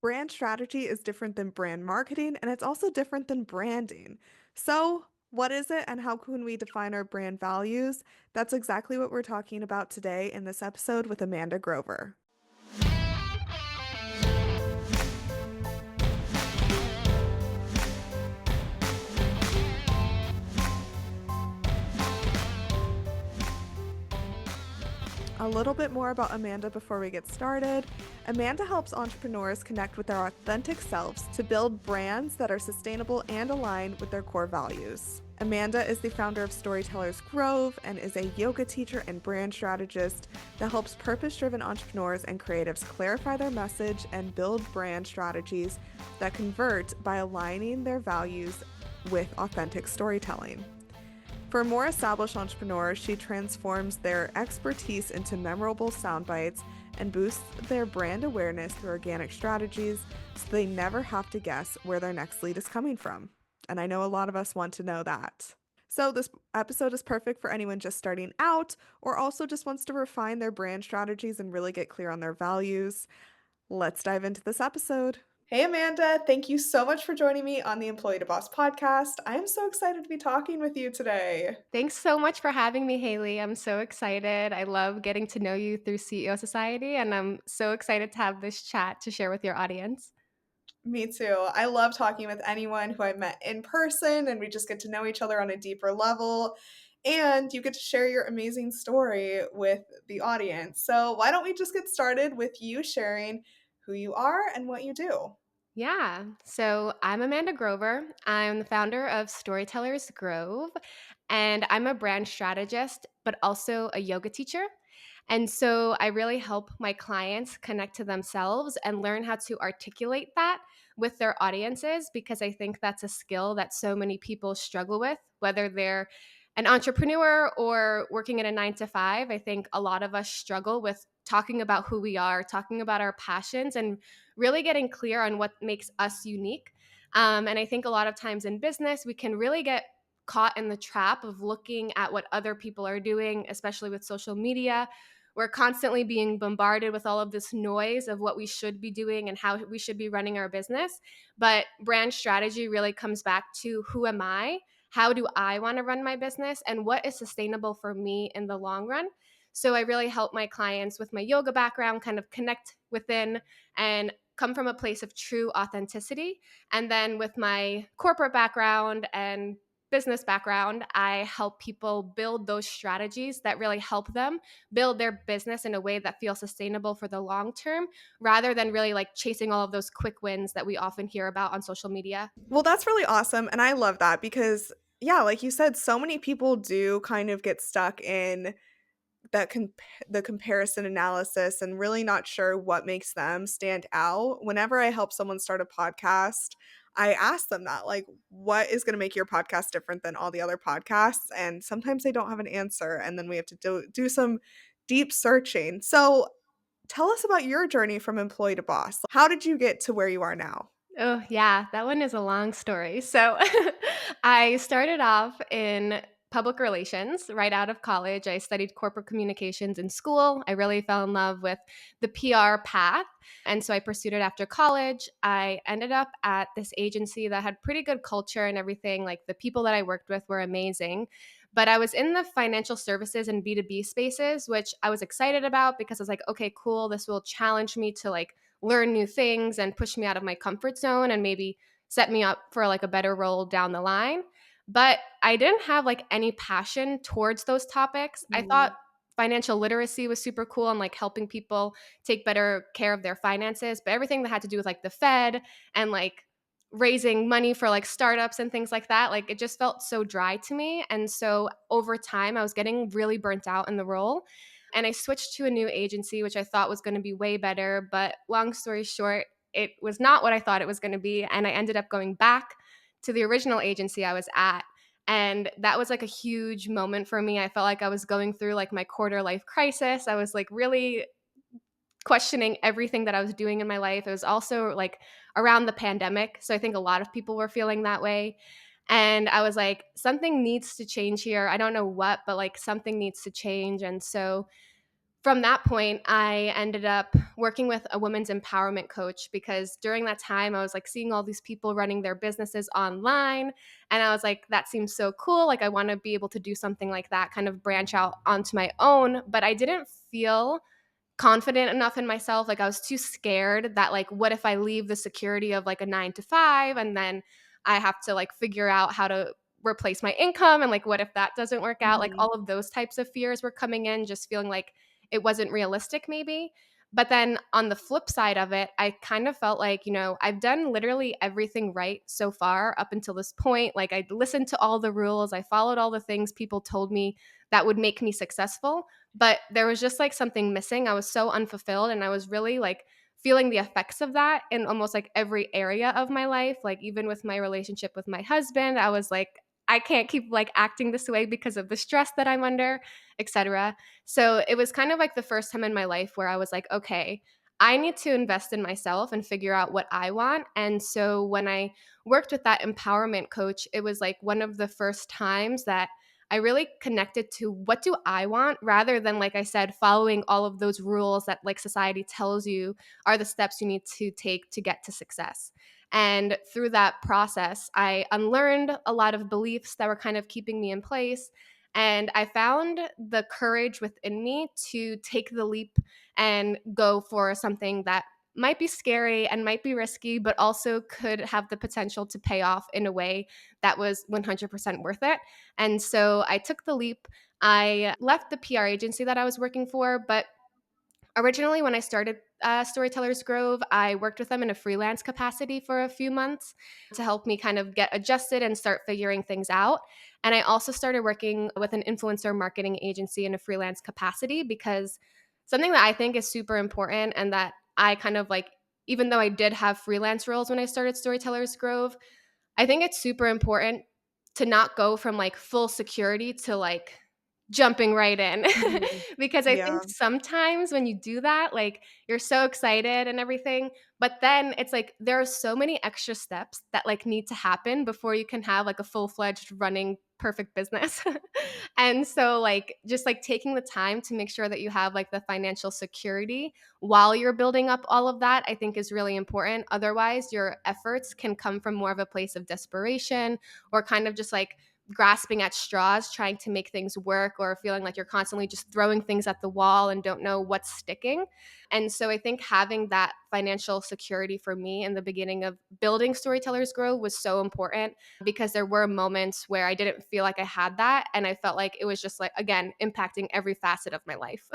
Brand strategy is different than brand marketing, and it's also different than branding. So, what is it and how can we define our brand values? That's exactly what we're talking about today in this episode with Amanda Grover. A little bit more about Amanda before we get started. Amanda helps entrepreneurs connect with their authentic selves to build brands that are sustainable and aligned with their core values. Amanda is the founder of Storytellers Grove and is a yoga teacher and brand strategist that helps purpose driven entrepreneurs and creatives clarify their message and build brand strategies that convert by aligning their values with authentic storytelling. For more established entrepreneurs, she transforms their expertise into memorable soundbites and boosts their brand awareness through organic strategies so they never have to guess where their next lead is coming from. And I know a lot of us want to know that. So, this episode is perfect for anyone just starting out or also just wants to refine their brand strategies and really get clear on their values. Let's dive into this episode. Hey, Amanda, thank you so much for joining me on the Employee to Boss podcast. I am so excited to be talking with you today. Thanks so much for having me, Haley. I'm so excited. I love getting to know you through CEO Society, and I'm so excited to have this chat to share with your audience. Me too. I love talking with anyone who I met in person, and we just get to know each other on a deeper level. And you get to share your amazing story with the audience. So, why don't we just get started with you sharing who you are and what you do? Yeah. So I'm Amanda Grover. I'm the founder of Storytellers Grove, and I'm a brand strategist, but also a yoga teacher. And so I really help my clients connect to themselves and learn how to articulate that with their audiences because I think that's a skill that so many people struggle with, whether they're an entrepreneur or working in a 9 to 5. I think a lot of us struggle with talking about who we are, talking about our passions, and really getting clear on what makes us unique. And I think a lot of times in business, we can really get caught in the trap of looking at what other people are doing, especially with social media. We're constantly being bombarded with all of this noise of what we should be doing and how we should be running our business. But brand strategy really comes back to who am I? How do I want to run my business? And what is sustainable for me in the long run? So I really help my clients with my yoga background kind of connect within and come from a place of true authenticity. And then with my corporate background and business background, I help people build those strategies that really help them build their business in a way that feels sustainable for the long term rather than really like chasing all of those quick wins that we often hear about on social media. Well, that's really awesome. And I love that because, yeah, like you said, so many people do kind of get stuck in that the comparison analysis and really not sure what makes them stand out. Whenever I help someone start a podcast, I ask them that, like, what is going to make your podcast different than all the other podcasts? And sometimes they don't have an answer. And then we have to do some deep searching. So tell us about your journey from employee to boss. How did you get to where you are now? Oh, yeah, that one is a long story. So I started off in public relations right out of college. I studied corporate communications in school. I really fell in love with the PR path. And so I pursued it after college. I ended up at this agency that had pretty good culture and everything. Like the people that I worked with were amazing. But I was in the financial services and B2B spaces, which I was excited about because I was like, okay, cool. This will challenge me to like learn new things and push me out of my comfort zone and maybe set me up for like a better role down the line. But I didn't have like any passion towards those topics. I thought Mm, financial literacy was super cool and like helping people take better care of their finances, but everything that had to do with like the Fed and like raising money for like startups and things like that, like it just felt so dry to me. And so over time I was getting really burnt out in the role, and I switched to a new agency, which I thought was going to be way better. But long story short, it was not what I thought it was going to be. And I ended up going back to the original agency I was at. And that was like a huge moment for me. I felt like I was going through like my quarter life crisis. I was like really questioning everything that I was doing in my life. It was also like around the pandemic. So I think a lot of people were feeling that way. And I was like, something needs to change here. I don't know what, but like something needs to change. And so from that point, I ended up working with a women's empowerment coach because during that time I was like seeing all these people running their businesses online. And I was like, that seems so cool. Like, I want to be able to do something like that, kind of branch out onto my own. But I didn't feel confident enough in myself. Like, I was too scared that, like, what if I leave the security of like a 9 to 5 and then I have to like figure out how to replace my income, and like what if that doesn't work out? Like, Mhm. all of those types of fears were coming in, just feeling like it wasn't realistic maybe. But then on the flip side of it, I kind of felt like, I've done literally everything right so far up until this point. Like, I listened to all the rules, I followed all the things people told me that would make me successful, but there was just like something missing. I was so unfulfilled, and I was really like feeling the effects of that in almost like every area of my life. Like, even with my relationship with my husband, I was like, I can't keep like acting this way because of the stress that I'm under, etc. So it was kind of like the first time in my life where I was like, okay, I need to invest in myself and figure out what I want. And so when I worked with that empowerment coach, it was like one of the first times that I really connected to what do I want, rather than, like I said, following all of those rules that like society tells you are the steps you need to take to get to success. And through that process, I unlearned a lot of beliefs that were kind of keeping me in place. And I found the courage within me to take the leap and go for something that might be scary and might be risky, but also could have the potential to pay off in a way that was 100% worth it. And so I took the leap. I left the PR agency that I was working for, but originally, when I started Storytellers Grove, I worked with them in a freelance capacity for a few months to help me kind of get adjusted and start figuring things out. And I also started working with an influencer marketing agency in a freelance capacity because something that I think is super important, and that I kind of like, even though I did have freelance roles when I started Storytellers Grove, I think it's super important to not go from like full security to like jumping right in. Mhm. Because I think Yeah. sometimes when you do that, like, you're so excited and everything, but then it's like there are so many extra steps that like need to happen before you can have like a full-fledged running perfect business. And so like just like taking the time to make sure that you have like the financial security while you're building up all of that, I think is really important. Otherwise, your efforts can come from more of a place of desperation, or kind of just like grasping at straws, trying to make things work, or feeling like you're constantly just throwing things at the wall and don't know what's sticking. And so I think having that financial security for me in the beginning of building Storytellers Grow was so important, because there were moments where I didn't feel like I had that. And I felt like it was just like, again, impacting every facet of my life.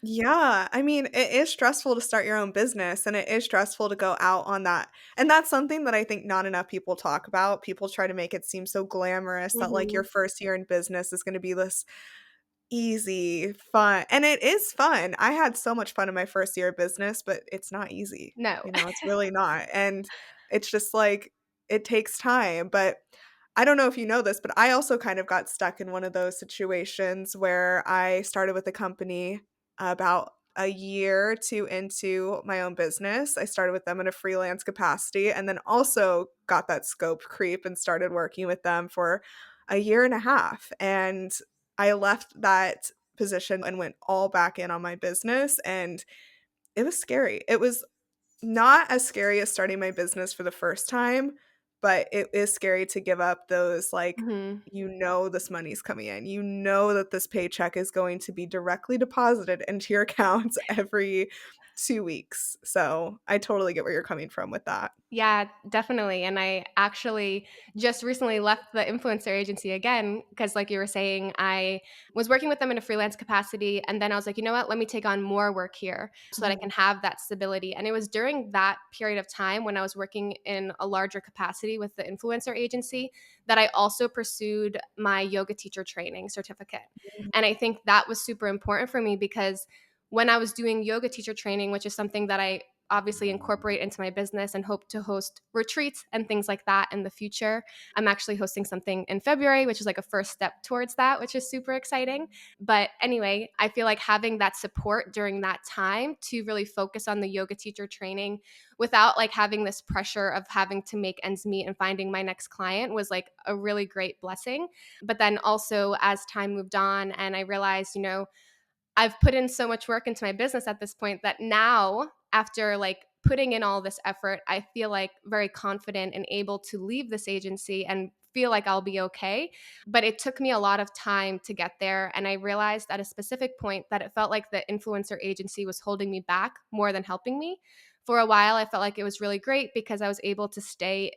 Yeah, I mean, it is stressful to start your own business, and it is stressful to go out on that. And that's something that I think not enough people talk about. People try to make it seem so glamorous that like your Mhm. first year in business is going to be this easy, fun, and it is fun. I had so much fun in my first year of business, but it's not easy. No. It's really not. And it's just like it takes time, but I don't know if you know this, but I also kind of got stuck in one of those situations where I started with a company about a year or 2 into my own business. I started with them in a freelance capacity and then also got that scope creep and started working with them for a year and a half. And I left that position and went all back in on my business, and it was scary. It was not as scary as starting my business for the first time, but it is scary to give up those, like, Mhm. this money's coming in. You know that this paycheck is going to be directly deposited into your accounts every 2 weeks. So, I totally get where you're coming from with that. Yeah, definitely. And I actually just recently left the influencer agency again because, like you were saying, I was working with them in a freelance capacity. And then I was like, you know what? Let me take on more work here so that I Mhm. can have that stability. And it was during that period of time when I was working in a larger capacity with the influencer agency that I also pursued my yoga teacher training certificate. And I think that was super important for me because when I was doing yoga teacher training, which is something that I obviously incorporate into my business and hope to host retreats and things like that in the future. I'm actually hosting something in February, which is like a first step towards that, which is super exciting. But anyway, I feel like having that support during that time to really focus on the yoga teacher training without like having this pressure of having to make ends meet and finding my next client was like a really great blessing. But then also as time moved on and I realized, I've put in so much work into my business at this point that now, after like putting in all this effort, I feel like very confident and able to leave this agency and feel like I'll be okay. But it took me a lot of time to get there. And I realized at a specific point that it felt like the influencer agency was holding me back more than helping me. For a while, I felt like it was really great because I was able to stay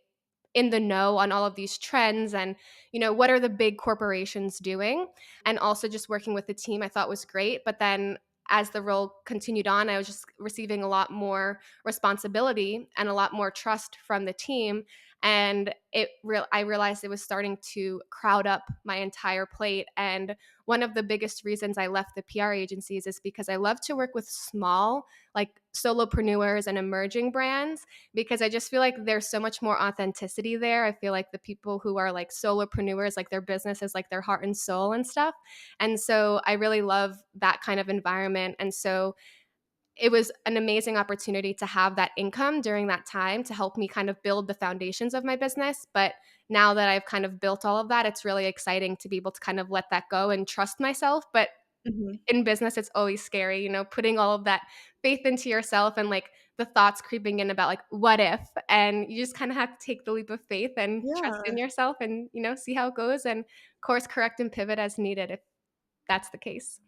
in the know on all of these trends and what are the big corporations doing, and also just working with the team I thought was great. But then as the role continued on, I was just receiving a lot more responsibility and a lot more trust from the team, and I realized it was starting to crowd up my entire plate. And one of the biggest reasons I left the PR agencies is because I love to work with small, like solopreneurs and emerging brands, because I just feel like there's so much more authenticity there. I feel like the people who are like solopreneurs, like their business is like their heart and soul and stuff. And so I really love that kind of environment. And so it was an amazing opportunity to have that income during that time to help me kind of build the foundations of my business. But now that I've kind of built all of that, it's really exciting to be able to kind of let that go and trust myself. But Mhm. in business, it's always scary, putting all of that faith into yourself and like the thoughts creeping in about like, what if? And you just kind of have to take the leap of faith and trust in Yeah, yourself and, see how it goes and course correct and pivot as needed if that's the case.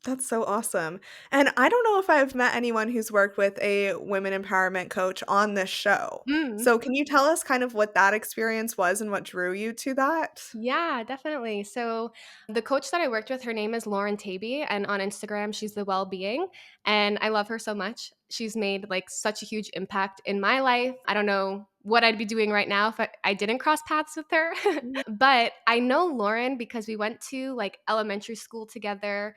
that's so awesome. And I don't know if I've met anyone who's worked with a women empowerment coach on this show. Mm. So can you tell us kind of what that experience was and what drew you to that? Yeah, definitely. So the coach that I worked with, her name is Lauren Taby, and on Instagram, she's the well-being, and I love her so much. She's made like such a huge impact in my life. I don't know what I'd be doing right now if I didn't cross paths with her. Mm. But I know Lauren because we went to like elementary school together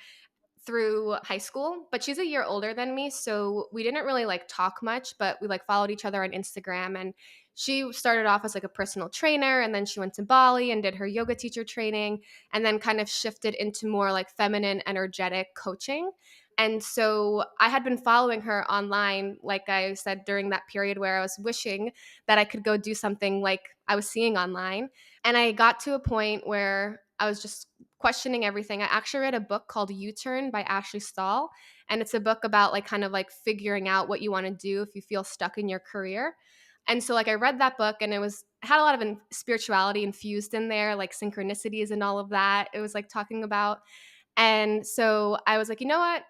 through high school, but she's a year older than me, so we didn't really like talk much, but we like followed each other on Instagram. And she started off as like a personal trainer, and then she went to Bali and did her yoga teacher training, and then kind of shifted into more like feminine energetic coaching. And so I had been following her online, like I said, during that period where I was wishing that I could go do something like I was seeing online. And I got to a point where I was just questioning everything. I actually read a book called U-Turn by Ashley Stahl, and it's a book about like kind of like figuring out what you want to do if you feel stuck in your career. And so like I read that book, and it had a lot of spirituality infused in there, like synchronicities and all of that. It was like talking about. And so I was like, you know what?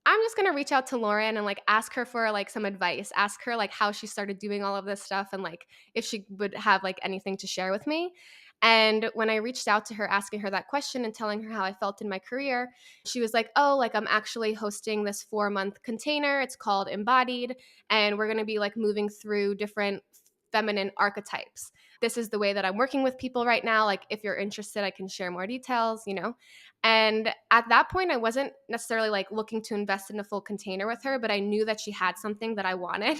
I'm just gonna reach out to Lauren and like ask her for like some advice, ask her like how she started doing all of this stuff and like if she would have like anything to share with me. And when I reached out to her asking her that question and telling her how I felt in my career, she was like, "Oh, like I'm actually hosting this 4-month container. It's called Embodied, and we're gonna be like moving through different feminine archetypes. This is the way that I'm working with people right now. Like, if you're interested, I can share more details. And at that point, I wasn't necessarily like looking to invest in a full container with her, but I knew that she had something that I wanted.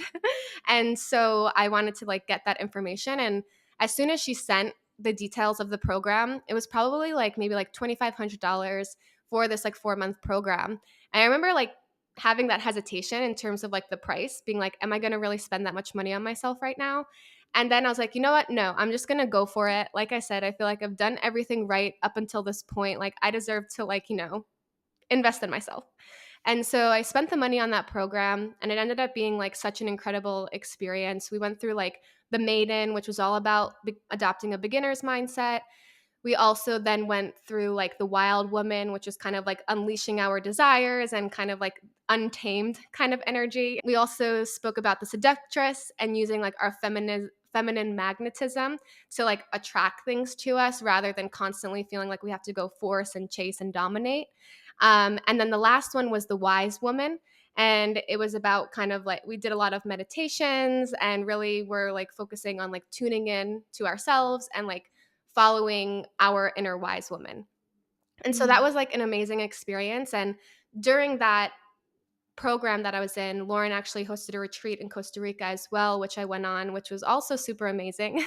And so I wanted to like get that information. And as soon as she sent the details of the program, it was probably like maybe like $2,500 for this like 4-month program. And I remember like having that hesitation in terms of like the price, being like, am I going to really spend that much money on myself right now? And then I was like, you know what? No, I'm just going to go for it. Like I said, I feel like I've done everything right up until this point. Like I deserve to like, invest in myself. And so I spent the money on that program, and it ended up being like such an incredible experience. We went through like the Maiden, which was all about adopting a beginner's mindset. We also then went through like the Wild Woman, which is kind of like unleashing our desires and kind of like untamed kind of energy. We also spoke about the seductress and using like our feminine magnetism to like attract things to us rather than constantly feeling like we have to go force and chase and dominate. And then the last one was the Wise Woman. And it was about kind of like we did a lot of meditations and really were like focusing on like tuning in to ourselves and like following our inner wise woman. And so that Mm. was like an amazing experience. And during that program that I was in, Lauren actually hosted a retreat in Costa Rica as well, which I went on, which was also super amazing.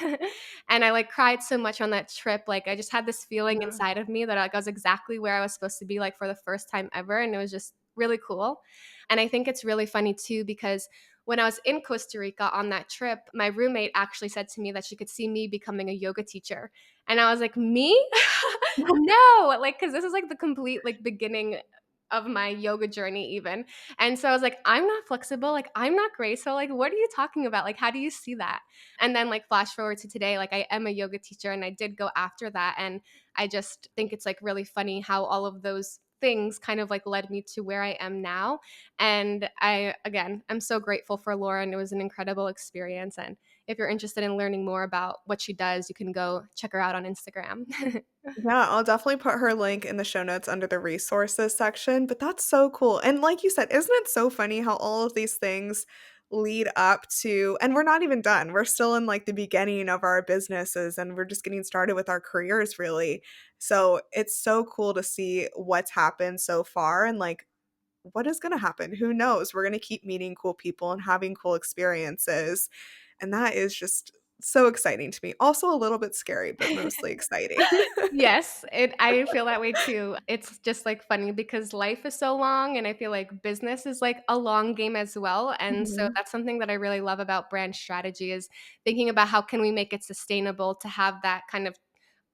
And I like cried so much on that trip. Like I just had this feeling Yeah. inside of me that like I was exactly where I was supposed to be like for the first time ever. And it was just really cool. And I think it's really funny too, because when I was in Costa Rica on that trip, my roommate actually said to me that she could see me becoming a yoga teacher. And I was like, me? No, like, cause this is like the complete like beginning of my yoga journey even. And so I was like, "I'm not flexible, like, I'm not graceful, like, what are you talking about? Like, how do you see that?" And then, like, flash forward to today, like, I am a yoga teacher and I did go after that, and I just think it's, like, really funny how all of those things kind of, like, led me to where I am now, and I, again, I'm so grateful for Laura, and it was an incredible experience, and if you're interested in learning more about what she does, you can go check her out on Instagram. Yeah, I'll definitely put her link in the show notes under the resources section, but that's so cool. And like you said, isn't it so funny how all of these things lead up to, and we're not even done. We're still in like the beginning of our businesses and we're just getting started with our careers really. So it's so cool to see what's happened so far and like what is going to happen? Who knows? We're going to keep meeting cool people and having cool experiences. And that is just so exciting to me. Also a little bit scary, but mostly exciting. Yes, I feel that way too. It's just, like, funny because life is so long, and I feel like business is, like, a long game as well, and so Mhm. that's something that I really love about brand strategy is thinking about how can we make it sustainable to have that kind of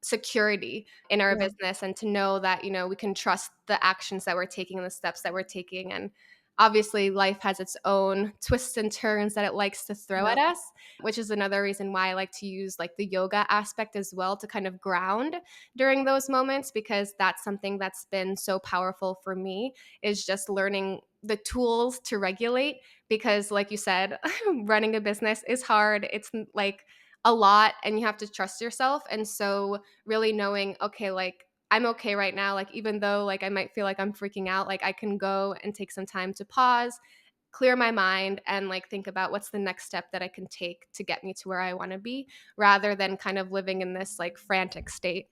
security in our Yeah. business and to know that, we can trust the actions that we're taking and the steps that we're taking. And obviously, life has its own twists and turns that it likes to throw at Yep. us, which is another reason why I like to use like the yoga aspect as well to kind of ground during those moments, because that's something that's been so powerful for me is just learning the tools to regulate. Because, like you said, running a business is hard. It's like a lot, and you have to trust yourself. And so really knowing, okay, like I'm okay right now, like even though like I might feel like I'm freaking out, like I can go and take some time to pause, clear my mind, and like think about what's the next step that I can take to get me to where I want to be, rather than kind of living in this like frantic state.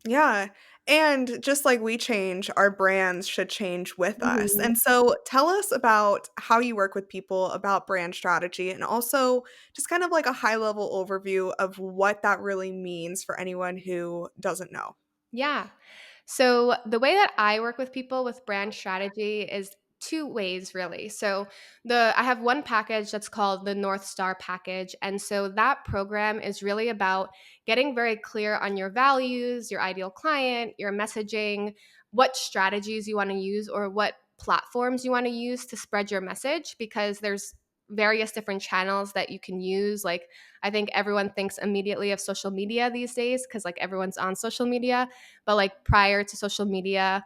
Yeah, and just like we change, our brands should change with us. Mhm. And so tell us about how you work with people about brand strategy and also just kind of like a high level overview of what that really means for anyone who doesn't know. Yeah. So the way that I work with people with brand strategy is two ways really. So the I have one package that's called the North Star package, and so that program is really about getting very clear on your values, your ideal client, your messaging, what strategies you want to use or what platforms you want to use to spread your message, because there's various different channels that you can use. Like I think everyone thinks immediately of social media these days because like everyone's on social media, but like prior to social media,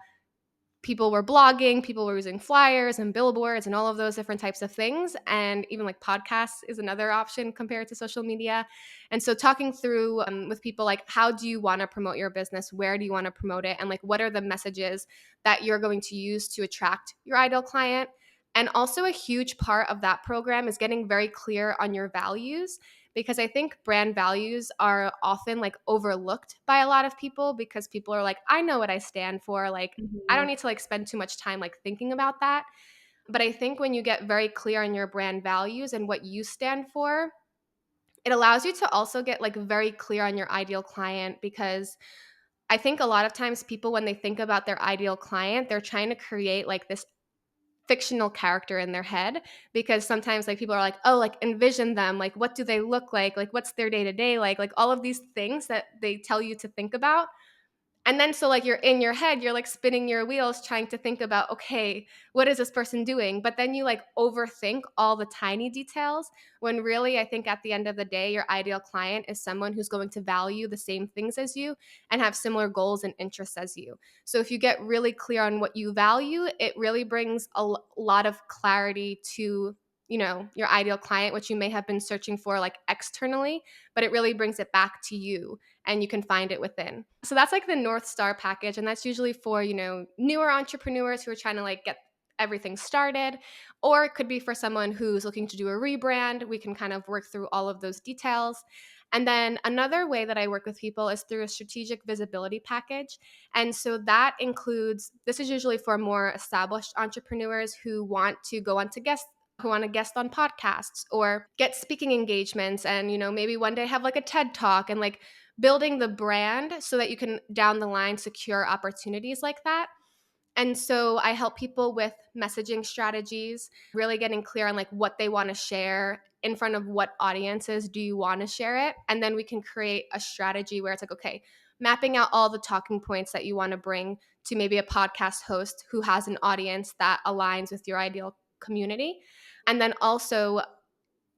people were blogging, people were using flyers and billboards and all of those different types of things. And even like podcasts is another option compared to social media. And so talking through with people like, how do you want to promote your business? Where do you want to promote it? And like, what are the messages that you're going to use to attract your ideal client? And also, a huge part of that program is getting very clear on your values, because I think brand values are often like overlooked by a lot of people because people are like, I know what I stand for. Like, I don't Mhm. need to like spend too much time like thinking about that. But I think when you get very clear on your brand values and what you stand for, it allows you to also get like very clear on your ideal client, because I think a lot of times people, when they think about their ideal client, they're trying to create like this fictional character in their head, because sometimes like people are like, oh, like envision them, like what do they look like what's their day to day like all of these things that they tell you to think about. And then so like you're in your head, you're like spinning your wheels trying to think about, okay, what is this person doing? But then you like overthink all the tiny details, when really I think at the end of the day, your ideal client is someone who's going to value the same things as you and have similar goals and interests as you. So if you get really clear on what you value, it really brings lot of clarity to, your ideal client, which you may have been searching for like externally, but it really brings it back to you and you can find it within. So that's like the North Star package. And that's usually for, newer entrepreneurs who are trying to like get everything started. Or it could be for someone who's looking to do a rebrand. We can kind of work through all of those details. And then another way that I work with people is through a strategic visibility package. And so that includes, this is usually for more established entrepreneurs who want to go on to guest who want to guest on podcasts or get speaking engagements, and maybe one day have like a TED talk, and like building the brand so that you can down the line secure opportunities like that. And so I help people with messaging strategies, really getting clear on like what they want to share, in front of what audiences do you want to share it, and then we can create a strategy where it's like, okay, mapping out all the talking points that you want to bring to maybe a podcast host who has an audience that aligns with your ideal community. And then also,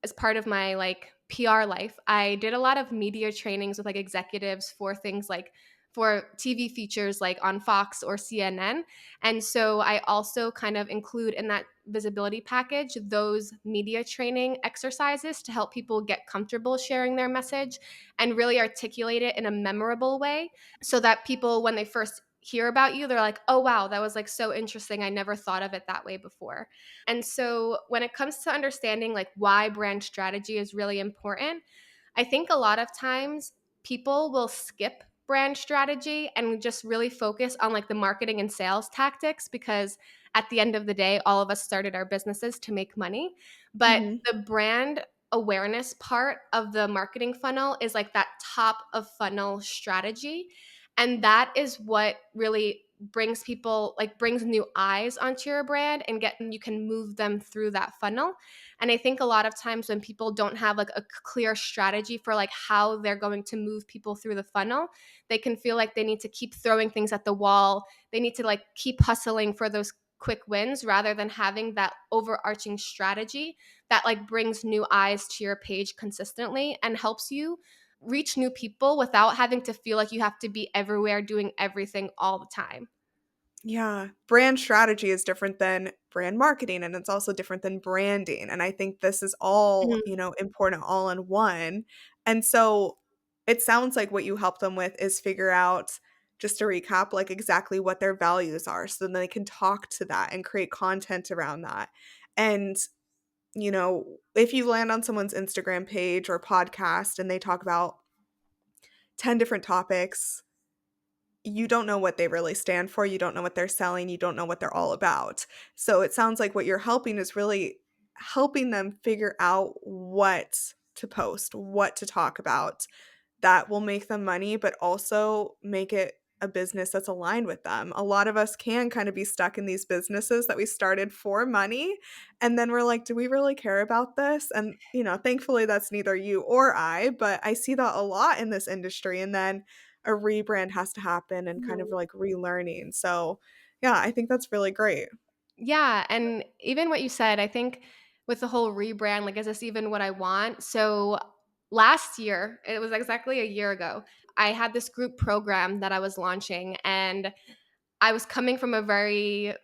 as part of my like PR life, I did a lot of media trainings with like executives for things like for TV features like on Fox or CNN. And so I also kind of include in that visibility package those media training exercises to help people get comfortable sharing their message and really articulate it in a memorable way so that people, when they first hear about you, they're like, oh, wow, that was like so interesting. I never thought of it that way before. And so when it comes to understanding like why brand strategy is really important, I think a lot of times people will skip brand strategy and just really focus on like the marketing and sales tactics because at the end of the day, all of us started our businesses to make money. But Hmm. the brand awareness part of the marketing funnel is like that top of funnel strategy. And that is what really brings people like brings new eyes onto your brand and get you can move them through that funnel. And I think a lot of times when people don't have like a clear strategy for like how they're going to move people through the funnel, they can feel like they need to keep throwing things at the wall. They need to like keep hustling for those quick wins rather than having that overarching strategy that like brings new eyes to your page consistently and helps you reach new people without having to feel like you have to be everywhere doing everything all the time. Yeah, brand strategy is different than brand marketing, and it's also different than branding. And I think this is all, Mhm. important all in one. And so it sounds like what you help them with is figure out, just to recap, like exactly what their values are so then they can talk to that and create content around that. And, if you land on someone's Instagram page or podcast and they talk about 10 different topics, you don't know what they really stand for, you don't know what they're selling, you don't know what they're all about. So it sounds like what you're helping is really helping them figure out what to post, what to talk about, that will make them money, but also make it a business that's aligned with them. A lot of us can kind of be stuck in these businesses that we started for money. And then we're like, do we really care about this? And, thankfully that's neither you or I, but I see that a lot in this industry. And then a rebrand has to happen and kind of Mhm. like relearning. So, yeah, I think that's really great. Yeah, and even what you said, I think with the whole rebrand, like, is this even what I want? So last year, it was exactly a year ago, I had this group program that I was launching, and I was coming from a very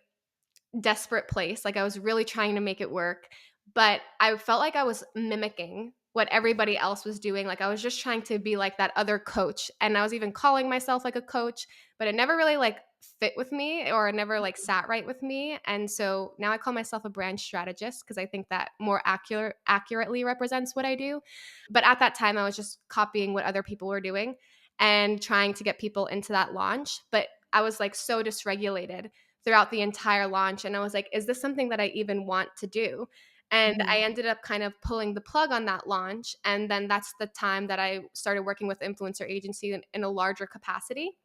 desperate place. Like I was really trying to make it work, but I felt like I was mimicking what everybody else was doing. Like I was just trying to be like that other coach. And I was even calling myself like a coach, but it never really like fit with me or it never like sat right with me. And so now I call myself a brand strategist because I think that more accurately represents what I do. But at that time I was just copying what other people were doing and trying to get people into that launch. But I was like so dysregulated throughout the entire launch. And I was like, is this something that I even want to do? And I Mhm. ended up kind of pulling the plug on that launch. And then that's the time that I started working with influencer agency in a larger capacity.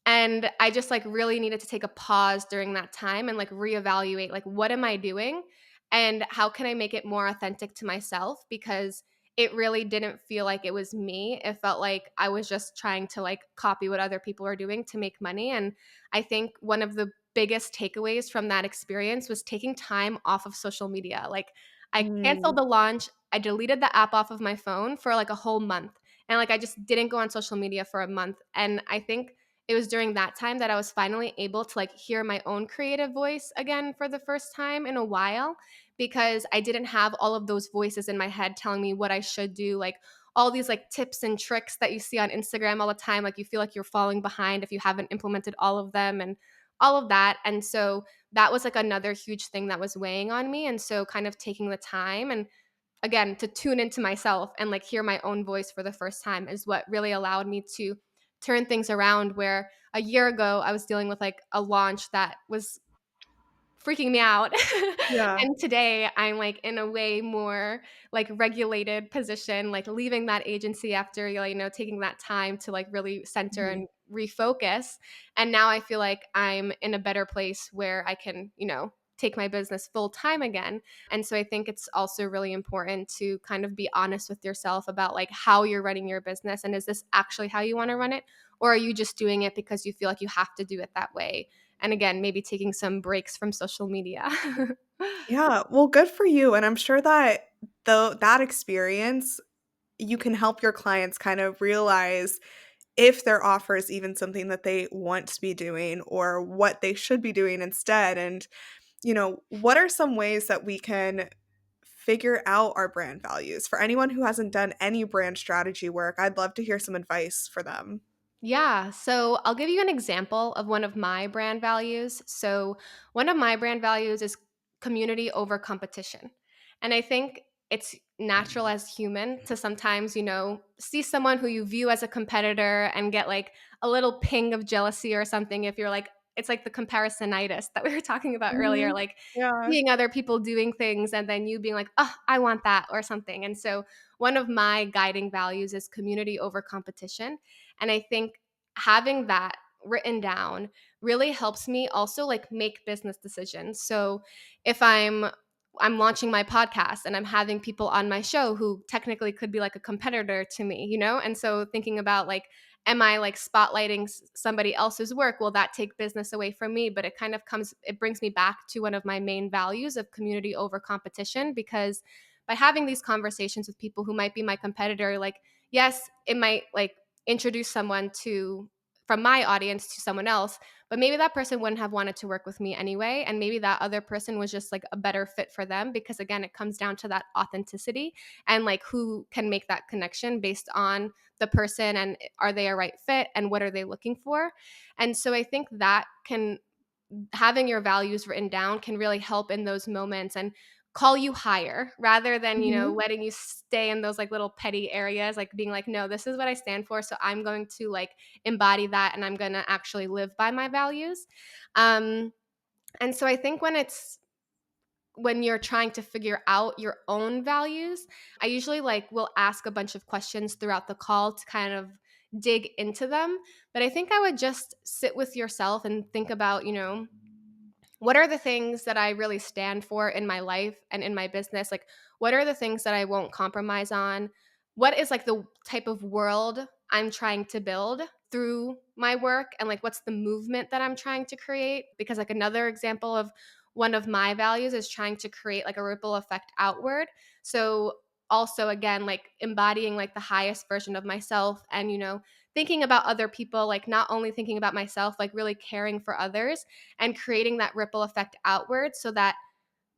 And I just like really needed to take a pause during that time and like reevaluate like what am I doing and how can I make it more authentic to myself because it really didn't feel like it was me. It felt like I was just trying to like copy what other people are doing to make money. And I think one of the biggest takeaways from that experience was taking time off of social media. Like I canceled Mm. the launch, I deleted the app off of my phone for like a whole month. And like I just didn't go on social media for a month. And I think it was during that time that I was finally able to like hear my own creative voice again for the first time in a while because I didn't have all of those voices in my head telling me what I should do, like all these like tips and tricks that you see on Instagram all the time, like you feel like you're falling behind if you haven't implemented all of them and all of that. And so that was like another huge thing that was weighing on me. And so kind of taking the time and again to tune into myself and like hear my own voice for the first time is what really allowed me to turn things around where a year ago I was dealing with like a launch that was freaking me out. Yeah. And today I'm like in a way more like regulated position, like leaving that agency after taking that time to like really center Mhm. and refocus. And now I feel like I'm in a better place where I can, take my business full time again. And so I think it's also really important to kind of be honest with yourself about like how you're running your business, and is this actually how you want to run it, or are you just doing it because you feel like you have to do it that way? And again, maybe taking some breaks from social media. Yeah, well, good for you, and I'm sure that though that experience, you can help your clients kind of realize if their offer is even something that they want to be doing or what they should be doing instead. And, what are some ways that we can figure out our brand values? For anyone who hasn't done any brand strategy work, I'd love to hear some advice for them. Yeah. So I'll give you an example of one of my brand values. So, one of my brand values is community over competition. And I think it's natural as human to sometimes, see someone who you view as a competitor and get like a little ping of jealousy or something if you're like, it's like the comparisonitis that we were talking about earlier, Mhm. like Yeah. seeing other people doing things and then you being like, oh, I want that or something. And so, one of my guiding values is community over competition. And I think having that written down really helps me also like make business decisions. So if I'm launching my podcast and I'm having people on my show who technically could be like a competitor to me, And so thinking about like, am I like spotlighting somebody else's work? Will that take business away from me? But it brings me back to one of my main values of community over competition, because by having these conversations with people who might be my competitor, like, yes, it might like introduce someone to from my audience to someone else, but maybe that person wouldn't have wanted to work with me anyway, and maybe that other person was just like a better fit for them, because again it comes down to that authenticity and like who can make that connection based on the person, and are they a right fit and what are they looking for. And so I think that can having your values written down can really help in those moments and call you higher rather than Mhm. letting you stay in those like little petty areas, like being like, no, this is what I stand for, so I'm going to like embody that and I'm going to actually live by my values. Um and so I think when you're trying to figure out your own values, I usually like will ask a bunch of questions throughout the call to kind of dig into them. But I think I would just sit with yourself and think about, what are the things that I really stand for in my life and in my business? Like, what are the things that I won't compromise on? What is like the type of world I'm trying to build through my work? And like, what's the movement that I'm trying to create? Because, like, another example of one of my values is trying to create like a ripple effect outward. So, also, again, like embodying like the highest version of myself and, thinking about other people, like not only thinking about myself, like really caring for others and creating that ripple effect outward, so that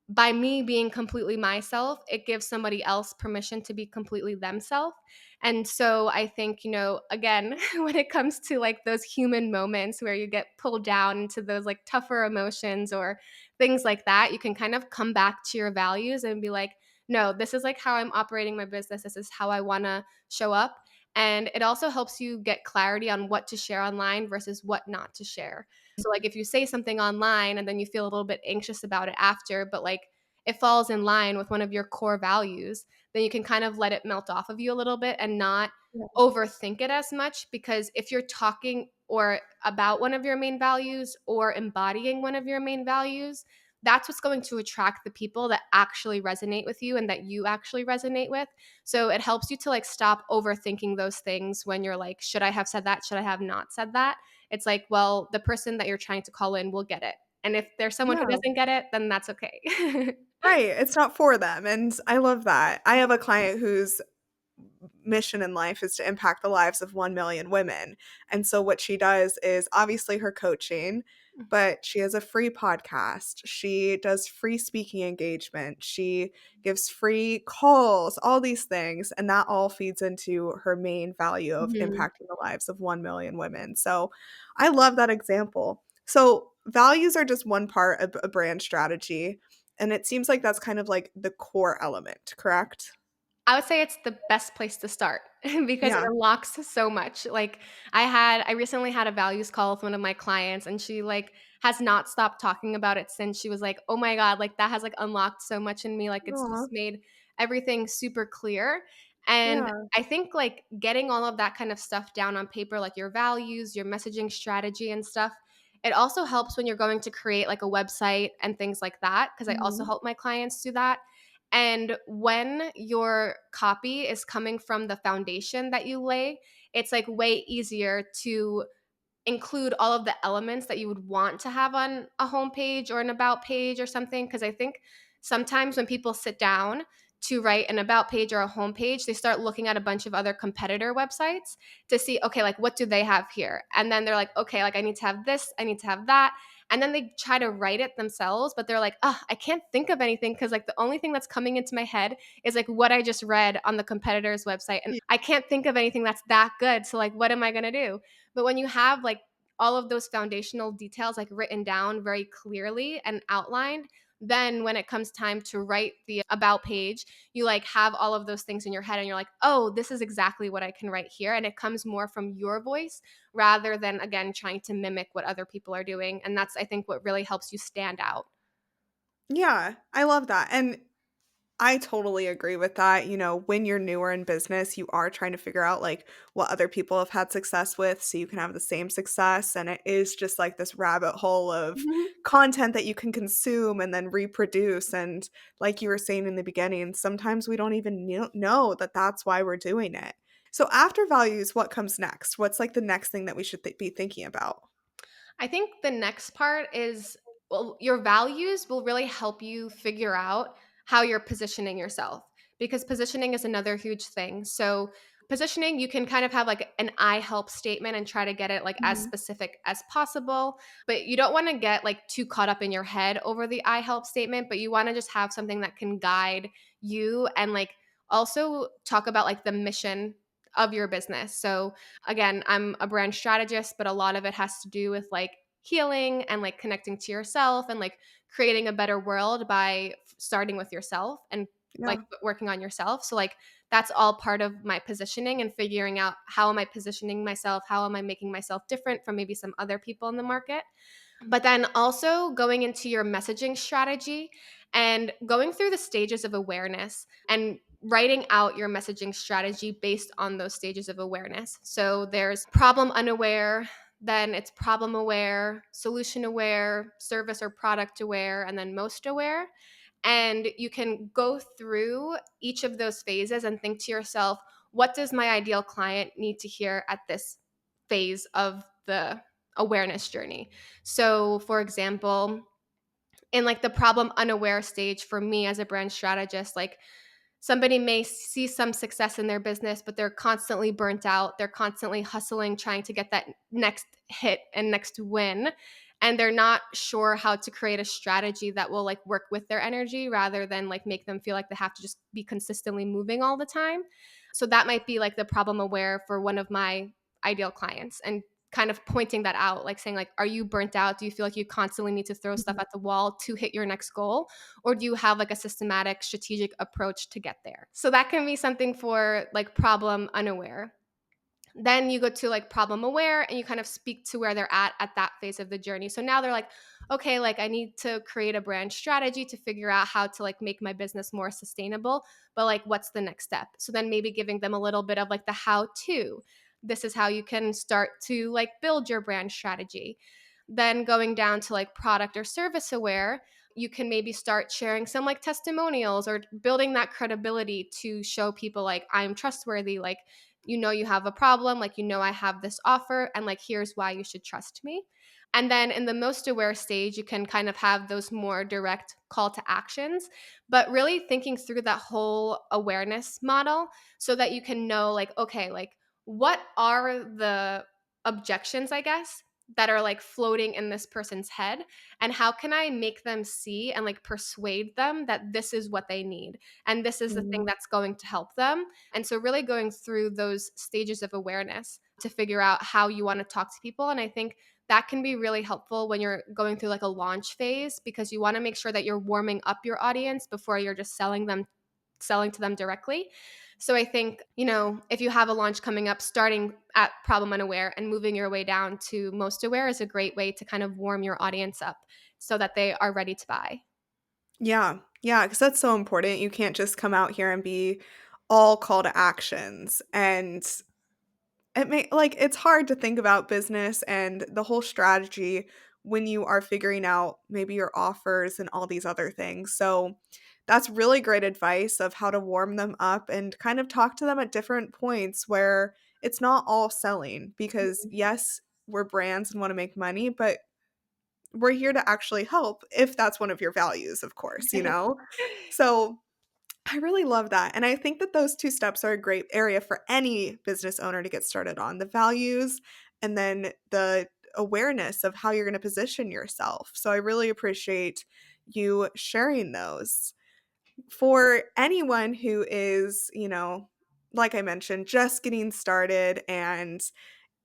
by me being completely myself, it gives somebody else permission to be completely themselves. And so I think, again, when it comes to like those human moments where you get pulled down into those like tougher emotions or things like that, you can kind of come back to your values and be like, no, this is like how I'm operating my business. This is how I want to show up. And it also helps you get clarity on what to share online versus what not to share. So like if you say something online and then you feel a little bit anxious about it after, but like it falls in line with one of your core values, then you can kind of let it melt off of you a little bit and not Yeah. overthink it as much. Because if you're talking or about one of your main values or embodying one of your main values, that's what's going to attract the people that actually resonate with you and that you actually resonate with. So it helps you to like stop overthinking those things when you're like, should I have said that? Should I have not said that? It's like, well, the person that you're trying to call in will get it. And if there's someone who Yeah. doesn't get it, then that's okay. Right, it's not for them, and I love that. I have a client whose mission in life is to impact the lives of 1 million women. And so what she does is obviously her coaching, but she has a free podcast. She does free speaking engagement. She gives free calls, all these things, and that all feeds into her main value of Mhm. impacting the lives of 1 million women. So I love that example. So values are just one part of a brand strategy, and it seems like that's kind of like the core element, correct? I would say it's the best place to start because it Yeah. unlocks so much. Like I recently had a values call with one of my clients, and she like has not stopped talking about it since. She was like, "Oh my god, like that has like unlocked so much in me. Like it's Aw. just made everything super clear." And Yeah. I think like getting all of that kind of stuff down on paper, like your values, your messaging strategy and stuff, It also helps when you're going to create like a website and things like that, because I also Mhm. help my clients do that. And when your copy is coming from the foundation that you lay, it's like way easier to include all of the elements that you would want to have on a homepage or an about page or something. Because I think sometimes when people sit down to write an about page or a homepage, they start looking at a bunch of other competitor websites to see, okay, like what do they have here? And then they're like, okay, like I need to have this, I need to have that. And then they try to write it themselves, but they're like, oh, I can't think of anything because like the only thing that's coming into my head is like what I just read on the competitor's website. And Ye I can't think of anything that's that good. So, like, what am I going to do? But when you have like all of those foundational details like written down very clearly and outlined, then when it comes time to write the about page, you like have all of those things in your head and you're like, "Oh, this is exactly what I can write here." And it comes more from your voice rather than again trying to mimic what other people are doing. And that's I think what really helps you stand out. Yeah, I love that, and I totally agree with that. When you're newer in business, you are trying to figure out like what other people have had success with so you can have the same success. And it is just like this rabbit hole of content that you can consume and then reproduce. And like you were saying in the beginning, sometimes we don't even know that that's why we're doing it. So after values, what comes next? What's like the next thing that we should be thinking about? I think the next part is, well, your values will really help you figure out how you're positioning yourself because positioning is another huge thing. So, positioning, you can kind of have like an I help statement and try to get it like as Mhm. specific as possible, but you don't want to get like too caught up in your head over the I help statement, but you want to just have something that can guide you and like also talk about like the mission of your business. So, again, I'm a brand strategist, but a lot of it has to do with like healing and like connecting to yourself and like creating a better world by starting with yourself and like Yeah. working on yourself. So like that's all part of my positioning and figuring out how am I positioning myself? How am I making myself different from maybe some other people in the market? But then also going into your messaging strategy and going through the stages of awareness and writing out your messaging strategy based on those stages of awareness. So there's problem unaware, then it's problem aware, solution aware, service or product aware, and then most aware. And you can go through each of those phases and think to yourself, what does my ideal client need to hear at this phase of the awareness journey? So, for example, in like the problem unaware stage for me as a brand strategist, like somebody may see some success in their business, but they're constantly burnt out. They're constantly hustling, trying to get that next hit and next win. And they're not sure how to create a strategy that will like work with their energy rather than like make them feel like they have to just be consistently moving all the time. So that might be like the problem aware for one of my ideal clients and kind of pointing that out, like saying like, are you burnt out? Do you feel like you constantly need to throw stuff Mhm. at the wall to hit your next goal? Or do you have like a systematic strategic approach to get there? So that can be something for like problem unaware. Then you go to like problem aware and you kind of speak to where they're at that phase of the journey. So now they're like, okay, like I need to create a brand strategy to figure out how to like make my business more sustainable, but like what's the next step? So then maybe giving them a little bit of like the how to. This is how you can start to like build your brand strategy. Then going down to like product or service aware, you can maybe start sharing some like testimonials or building that credibility to show people like I'm trustworthy, like you have a problem, like I have this offer and like here's why you should trust me. And then in the most aware stage, you can kind of have those more direct call to actions, but really thinking through that whole awareness model so that you can know, like, okay, like, what are the objections, I guess, that are like floating in this person's head? And how can I make them see and like persuade them that this is what they need? And this is the thing Mhm. that's going to help them. And so, really going through those stages of awareness to figure out how you want to talk to people. And I think that can be really helpful when you're going through like a launch phase because you want to make sure that you're warming up your audience before you're just selling to them directly. So I think, if you have a launch coming up, starting at problem unaware and moving your way down to most aware is a great way to kind of warm your audience up so that they are ready to buy. Yeah. Yeah, because that's so important. You can't just come out here and be all call to actions. And it's hard to think about business and the whole strategy when you are figuring out maybe your offers and all these other things. So that's really great advice of how to warm them up and kind of talk to them at different points where it's not all selling because yes, we're brands and want to make money, but we're here to actually help if that's one of your values, of course, you know? So I really love that. And I think that those two steps are a great area for any business owner to get started on the values and then the awareness of how you're going to position yourself. So I really appreciate you sharing those. For anyone who is, like I mentioned, just getting started and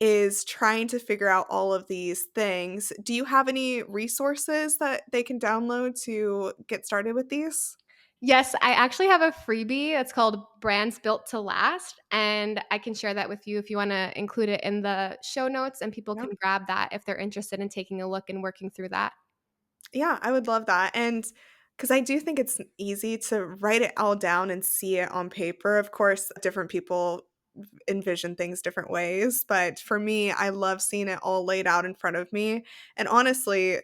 is trying to figure out all of these things, do you have any resources that they can download to get started with these? Yes, I actually have a freebie. It's called Brands Built to Last, and I can share that with you if you wanna include it in the show notes, and people can grab that if they're interested in taking a look and working through that. Yeah, I would love that, and because I do think it's easy to write it all down and see it on paper. Of course, different people envision things different ways, but for me, I love seeing it all laid out in front of me, and honestly,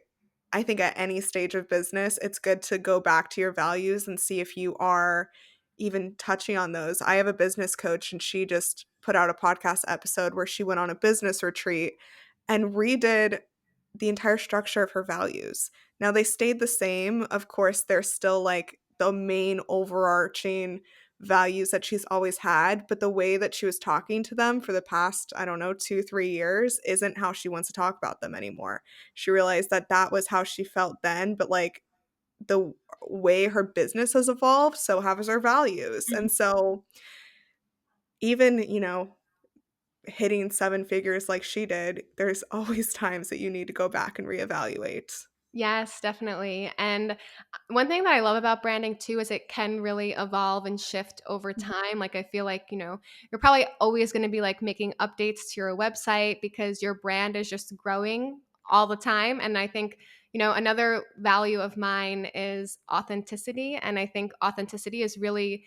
I think at any stage of business, it's good to go back to your values and see if you are even touching on those. I have a business coach, and she just put out a podcast episode where she went on a business retreat and redid the entire structure of her values. Now they stayed the same. Of course, they're still like the main overarching values that she's always had, but the way that she was talking to them for the past, I don't know, 2, 3 years isn't how she wants to talk about them anymore. She realized that that was how she felt then, but like the way her business has evolved, so have her values. And so even, hitting 7 figures like she did, there's always times that you need to go back and reevaluate. Yes, definitely. And one thing that I love about branding too is it can really evolve and shift over Mhm. time. Like I feel like, you're probably always going to be like making updates to your website because your brand is just growing all the time. And I think, another value of mine is authenticity. And I think authenticity is really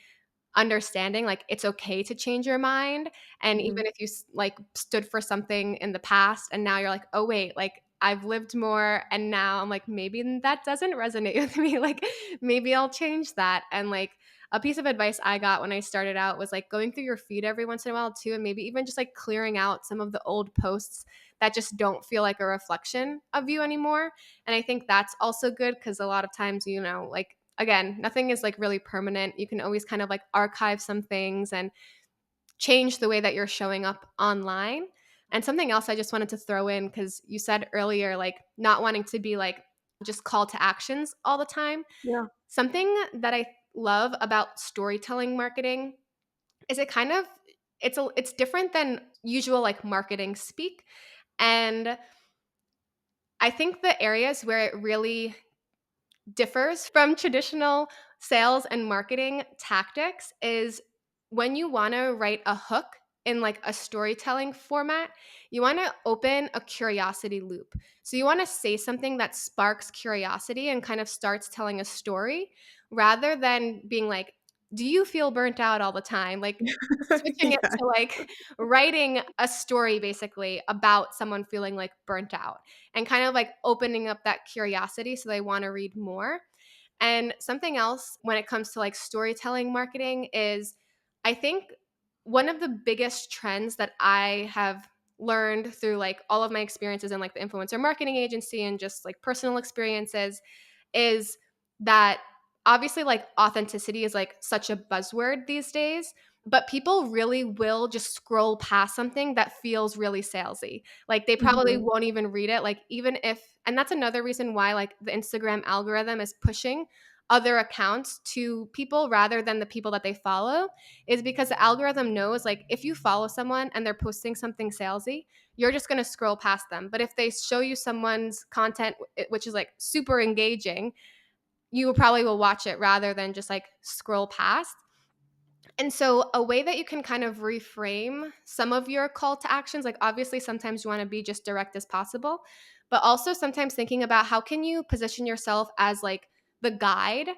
understanding like it's okay to change your mind, and Mhm. even if you like stood for something in the past and now you're like, oh wait, like I've lived more and now I'm like, maybe that doesn't resonate with me, like maybe I'll change that. And like a piece of advice I got when I started out was like going through your feed every once in a while too, and maybe even just like clearing out some of the old posts that just don't feel like a reflection of you anymore. And I think that's also good because a lot of times, like again, nothing is like really permanent. You can always kind of like archive some things and change the way that you're showing up online. And something else I just wanted to throw in because you said earlier, like not wanting to be like just call to actions all the time. Yeah. Something that I love about storytelling marketing is it's different than usual like marketing speak. And I think the areas where it really differs from traditional sales and marketing tactics is when you want to write a hook in like a storytelling format, you want to open a curiosity loop. So you want to say something that sparks curiosity and kind of starts telling a story rather than being like, do you feel burnt out all the time? Like switching it Yeah. to like writing a story basically about someone feeling like burnt out and kind of like opening up that curiosity so they want to read more. And something else when it comes to like storytelling marketing is I think one of the biggest trends that I have learned through like all of my experiences in like the influencer marketing agency and just like personal experiences is that obviously like authenticity is like such a buzzword these days, but people really will just scroll past something that feels really salesy. Like they probably Mhm. won't even read it. Like even if, and that's another reason why like the Instagram algorithm is pushing other accounts to people rather than the people that they follow is because the algorithm knows like if you follow someone and they're posting something salesy, you're just going to scroll past them. But if they show you someone's content which is like super engaging, you probably will watch it rather than just like scroll past. And so, a way that you can kind of reframe some of your call to actions, like obviously sometimes you want to be just direct as possible, but also sometimes thinking about how can you position yourself as like the guide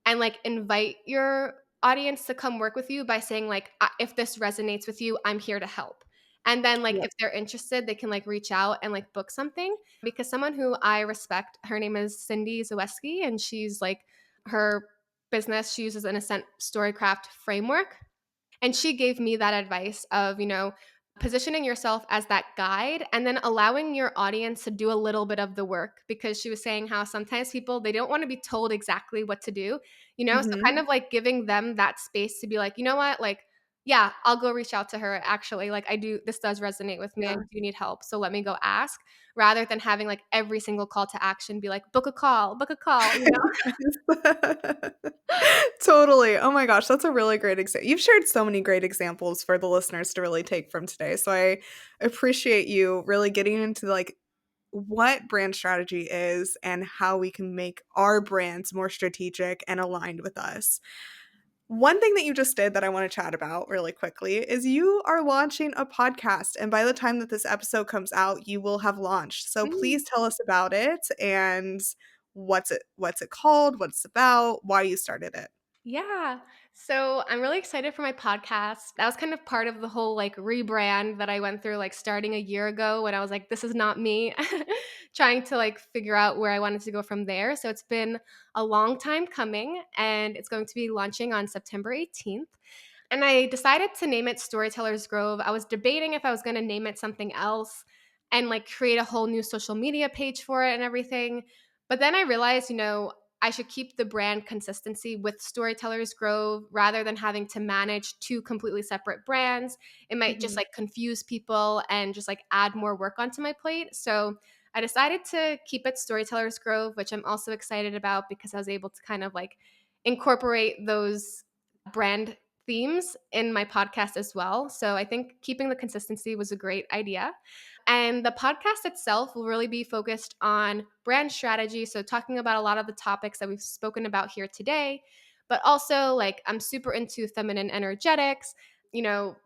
and like invite your audience to come work with you by saying like if this resonates with you, I'm here to help. And then, like, Yes. if they're interested, they can, like, reach out and, like, book something because someone who I respect, her name is Cindy Zaweski, and she's, like her business, she uses an Ascent Storycraft framework. And she gave me that advice of, positioning yourself as that guide and then allowing your audience to do a little bit of the work because she was saying how sometimes people they don't want to be told exactly what to do, so Mhm. kind of like giving them that space to be like, "You know what? Like, yeah, I'll go reach out to her actually. Like I do this does resonate with me. I Yeah. do need help. So let me go ask." Rather than having like every single call to action be like, book a call. Yes. Totally. Oh my gosh, that's a really great example. You've shared so many great examples for the listeners to really take from today. So I appreciate you really getting into like what brand strategy is and how we can make our brands more strategic and aligned with us. One thing that you just did that I want to chat about really quickly is you are launching a podcast. And by the time that this episode comes out, you will have launched. So please tell us about it and what's it called, what it's about, why you started it. Yeah. So I'm really excited for my podcast. That was kind of part of the whole like rebrand that I went through, like starting a year ago when I was like, this is not me, trying to like figure out where I wanted to go from there. So it's been a long time coming and it's going to be launching on September 18th. And I decided to name it Storytellers Grove. I was debating if I was going to name it something else and like create a whole new social media page for it and everything. But then I realized, I should keep the brand consistency with Storytellers Grove rather than having to manage two completely separate brands. It might just Mhm. like confuse people and just like add more work onto my plate. So I decided to keep it Storytellers Grove, which I'm also excited about because I was able to kind of like incorporate those brand themes in my podcast as well. So I think keeping the consistency was a great idea. And the podcast itself will really be focused on brand strategy. So, talking about a lot of the topics that we've spoken about here today, but also like I'm super into feminine energetics, you know,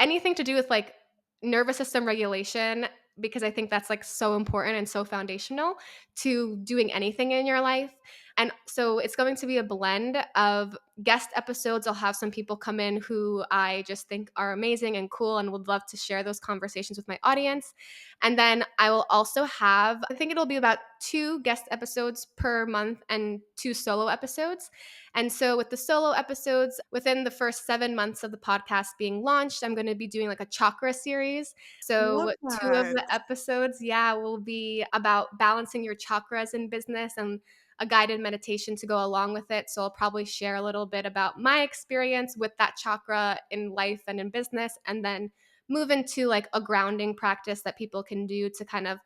anything to do with like nervous system regulation because I think that's like so important and so foundational to doing anything in your life. And so it's going to be a blend of guest episodes. I'll have some people come in who I just think are amazing and cool and would love to share those conversations with my audience. And then I will also have, I think it'll be about 2 guest episodes per month and 2 solo episodes. And so, with the solo episodes, within the first 7 months of the podcast being launched, I'm going to be doing like a chakra series. Love So, 2 of the that. episodes, yeah, will be about balancing your chakras in business and a guided meditation to go along with it. So, I'll probably share a little bit about my experience with that chakra in life and in business, and then move into like a grounding practice that people can do to kind of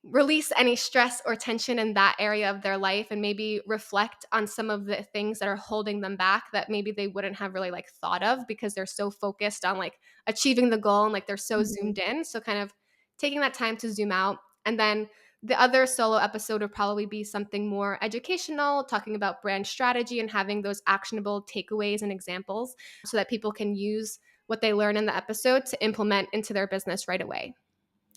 release any stress or tension in that area of their life and maybe reflect on some of the things that are holding them back that maybe they wouldn't have really like thought of because they're so focused on like achieving the goal and like they're so Mhm. zoomed in. So kind of taking that time to zoom out. And then the other solo episode would probably be something more educational, talking about brand strategy and having those actionable takeaways and examples so that people can use what they learn in the episode to implement into their business right away.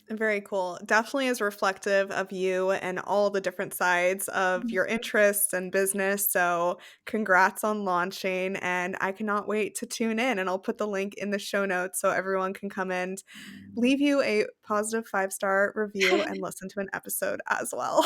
Very cool. Definitely is reflective of you and all the different sides of your interests and business. So, congrats on launching. And I cannot wait to tune in. And I'll put the link in the show notes so everyone can come and leave you a positive 5-star review and listen to an episode as well.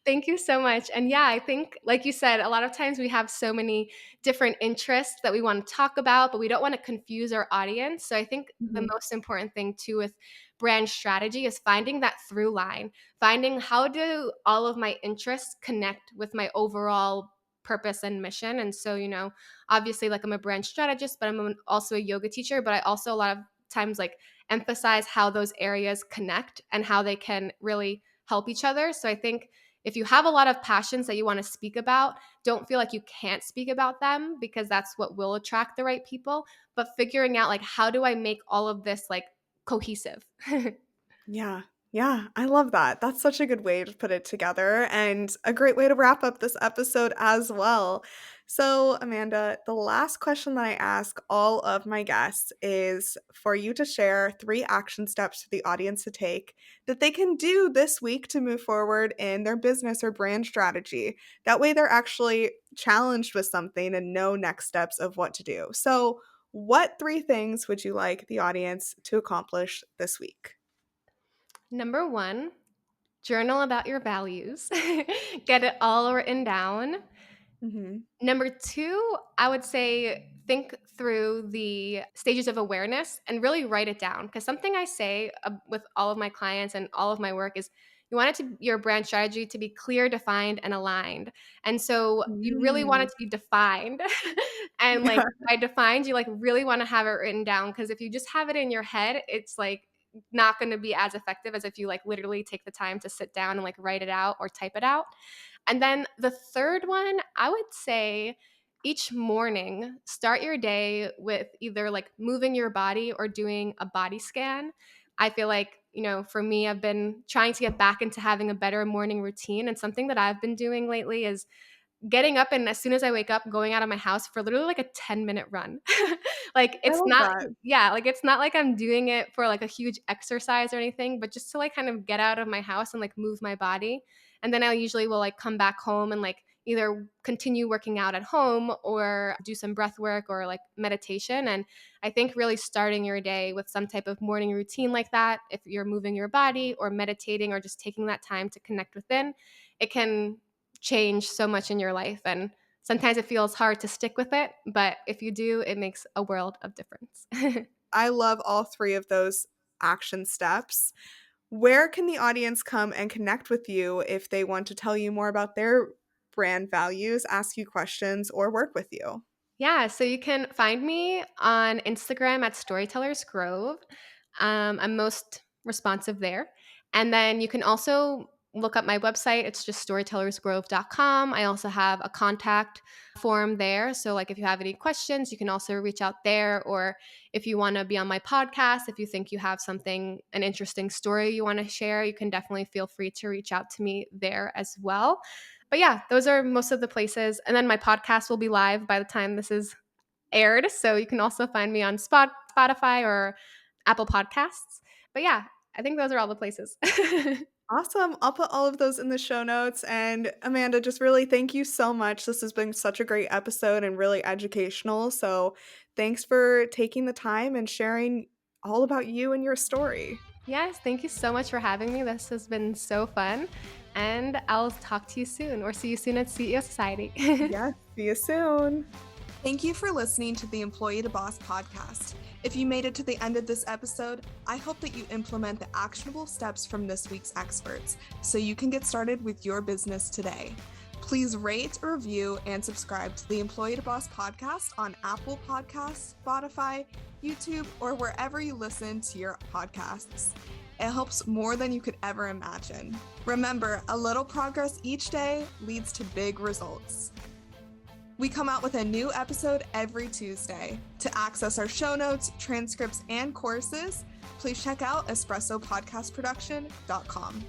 Thank you so much. And yeah, I think, like you said, a lot of times we have so many different interests that we want to talk about, but we don't want to confuse our audience. So I think the Mhm. most important thing too with brand strategy is finding that through line, finding how do all of my interests connect with my overall purpose and mission. And so, obviously, like I'm a brand strategist, but also a yoga teacher, but I also a lot of times like emphasize how those areas connect and how they can really help each other. So I think if you have a lot of passions that you want to speak about, don't feel like you can't speak about them because that's what will attract the right people. But figuring out like how do I make all of this like cohesive? Yeah. Yeah, I love that. That's such a good way to put it together and a great way to wrap up this episode as well. So, Amanda, the last question that I ask all of my guests is for you to share 3 action steps for the audience to take that they can do this week to move forward in their business or brand strategy. That way, they're actually challenged with something and know next steps of what to do. So, What 3 things would you like the audience to accomplish this week? Number one, journal about your values. Get it all written down. Hmm. Number two, I would say think through the stages of awareness and really write it down. Because something I say with all of my clients and all of my work is you want your brand strategy to be clear, defined, and aligned. And so you really want it Mm. to be defined. And like by defined, you like really want to have it written down. Because if you just have it in your head, it's like not going to be as effective as if you like literally take the time to sit down and like write it out or type it out. And then the third one, I would say each morning, start your day with either like moving your body or doing a body scan. I feel like, for me, I've been trying to get back into having a better morning routine. And something that I've been doing lately is getting up and as soon as I wake up, going out of my house for literally like a 10-minute run. Like I it's love not that. yeah, like it's not like I'm doing it for like a huge exercise or anything, but just to like kind of get out of my house and like move my body. And then I usually will like come back home and like either continue working out at home or do some breath work or like meditation. And I think really starting your day with some type of morning routine like that, if you're moving your body or meditating or just taking that time to connect within, it can change so much in your life. And sometimes it feels hard to stick with it, but if you do, it makes a world of difference. I love all 3 of those action steps. Where can the audience come and connect with you if they want to tell you more about their brand values, ask you questions, or work with you? Yeah, so you can find me on Instagram at Storytellers Grove. I'm most responsive there. And then you can also look up my website. It's just storytellersgrove.com. I also have a contact form there. So, like, if you have any questions, you can also reach out there. Or if you want to be on my podcast, if you think you have an interesting story you want to share, you can definitely feel free to reach out to me there as well. But yeah, those are most of the places. And then my podcast will be live by the time this is aired. So you can also find me on Spotify or Apple Podcasts. But yeah, I think those are all the places. Awesome. I'll put all of those in the show notes. And Amanda, just really thank you so much. This has been such a great episode and really educational. So thanks for taking the time and sharing all about you and your story. Yes, thank you so much for having me. This has been so fun. And I'll talk to you soon or see you soon at CEO Society. Yes. See you soon. Thank you for listening to the Employee to Boss podcast. If you made it to the end of this episode, I hope that you implement the actionable steps from this week's experts so you can get started with your business today. Please rate, review, and subscribe to the Employee to Boss podcast on Apple Podcasts, Spotify, YouTube, or wherever you listen to your podcasts. It helps more than you could ever imagine. Remember, a little progress each day leads to big results. We come out with a new episode every Tuesday. To access our show notes, transcripts, and courses, please check out espressopodcastproduction.com.